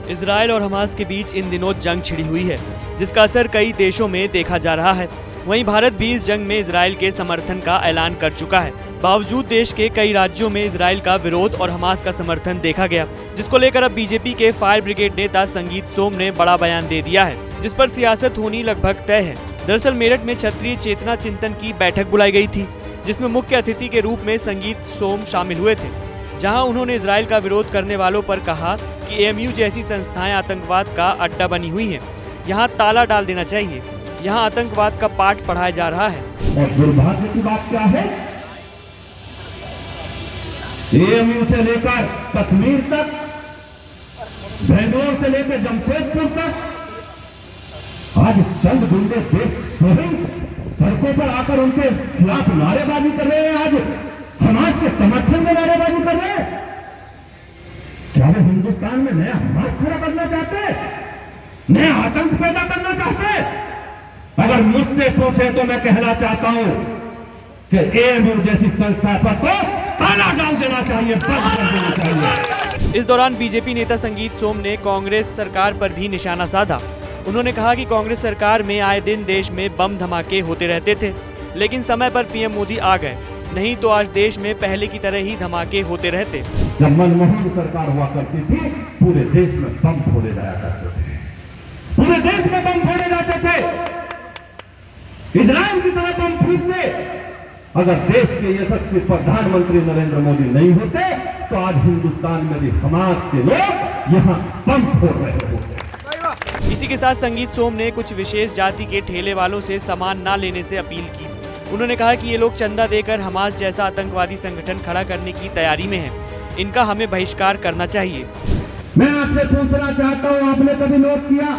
Israel और Hamas के बीच इन दिनों जंग छिड़ी हुई है, जिसका असर कई देशों में देखा जा रहा है। वहीं भारत भी इस जंग में इजराइल के समर्थन का ऐलान कर चुका है। बावजूद देश के कई राज्यों में इजराइल का विरोध और हमास का समर्थन देखा गया, जिसको लेकर अब बीजेपी के फायर ब्रिगेड नेता संगीत सोम ने बड़ा बयान दे दिया है, जिस पर सियासत होनी लगभग तय है। दरअसल मेरठ में क्षत्रिय चेतना चिंतन की बैठक बुलाई गई थी, जिसमें मुख्य अतिथि के रूप में संगीत सोम शामिल हुए थे, जहां उन्होंने इजराइल का विरोध करने वालों पर कहा कि एएमयू जैसी संस्थाएं आतंकवाद का अड्डा बनी हुई हैं, यहां ताला डाल देना चाहिए, यहां आतंकवाद का पाठ पढ़ाया जा रहा है। और दुर्भाग्य की बात क्या है, एएमयू से लेकर कश्मीर तक, बेंगलोर से लेकर जमशेदपुर तक आज चंद गुंडे देश सड़कों पर आकर उनके खिलाफ नारेबाजी कर रहे हैं, आज हमास के समर्थन में नारेबाजी कर रहे हैं। क्या वो हिंदुस्तान में नया हमास खड़ा करना चाहते हैं, नया आतंक पैदा करना चाहते हैं? अगर मुझसे पूछे तो मैं कहना चाहता हूं कि एएमयू जैसी संस्था पर तो ताला डाल देना चाहिए, बंद कर देना चाहिए। इस दौरान बीजेपी नेता संगीत सोम ने कांग्रेस सरकार पर भी निशाना साधा। उन्होंने कहा कि कांग्रेस सरकार में आए दिन देश में बम धमाके होते रहते थे, लेकिन समय पर पीएम मोदी आ गए, नहीं तो आज देश में पहले की तरह ही धमाके होते रहते। जब मनमोहन सरकार हुआ करती थी, पूरे देश में बम फोड़े जाया करते थे, पूरे देश में बम फोड़े जाते थे, इजराइल की तरह बम फूटते। अगर देश के यशस्वी प्रधानमंत्री नरेंद्र मोदी नहीं होते तो आज हिंदुस्तान में भी हमास के लोग यहाँ बम फोड़ रहे होते। इसी के साथ संगीत सोम ने कुछ विशेष जाति के ठेले वालों से सामान न लेने से अपील की। उन्होंने कहा कि ये लोग चंदा देकर हमास जैसा आतंकवादी संगठन खड़ा करने की तैयारी में हैं। इनका हमें बहिष्कार करना चाहिए। मैं आपसे पूछना चाहता हूँ, आपने कभी नोट किया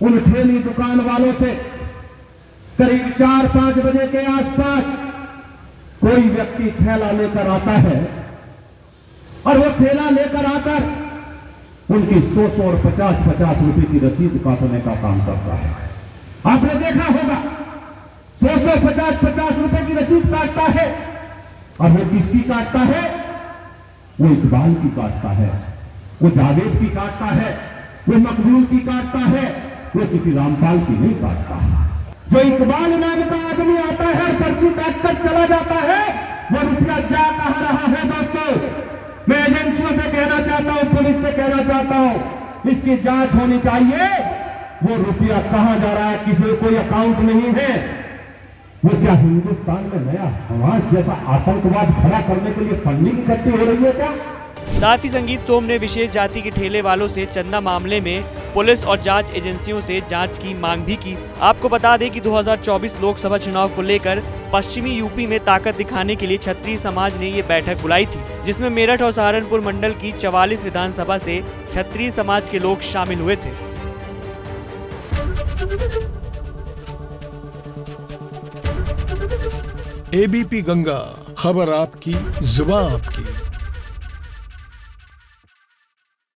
उन ठेली दुकान वालों से करीब 4-5 बजे के आसपास कोई व्यक्ति ठेला लेकर आता है और वो ठेला लेकर आकर उनकी 100 और 50 रुपए की रसीद काटने का काम करता है। आपने देखा होगा 100 50 रुपए की रसीद काटता है, और वो किसकी काटता है? वो इकबाल की काटता है, वो जावेद की काटता है, वो मकबूल की काटता है, वो किसी रामपाल की नहीं काटता है। जो इकबाल नाम का आदमी आता है और पर्ची काट कर चला जाता है, वो रुपया जा कहां रहा है? दोस्तों, मैं एजेंसियों से कहना चाहता हूं, पुलिस से कहना चाहता हूं, इसकी जांच होनी चाहिए। वो रुपया कहां जा रहा है? किसी कोई अकाउंट नहीं है। वो क्या हिंदुस्तान में नया हमास जैसा आतंकवाद खड़ा करने के लिए फंडिंग इकट्ठी हो रही है क्या? साथ ही संगीत सोम ने विशेष जाति के ठेले वालों से चंदा मामले में पुलिस और जांच एजेंसियों से जांच की मांग भी की। आपको बता दें कि 2024 लोकसभा चुनाव को लेकर पश्चिमी यूपी में ताकत दिखाने के लिए क्षत्रिय समाज ने ये बैठक बुलाई थी, जिसमें मेरठ और सहारनपुर मंडल की 44 विधानसभा से क्षत्रिय समाज के लोग शामिल हुए थे। एबीपी गंगा, खबर आपकी, जुबान आपकी।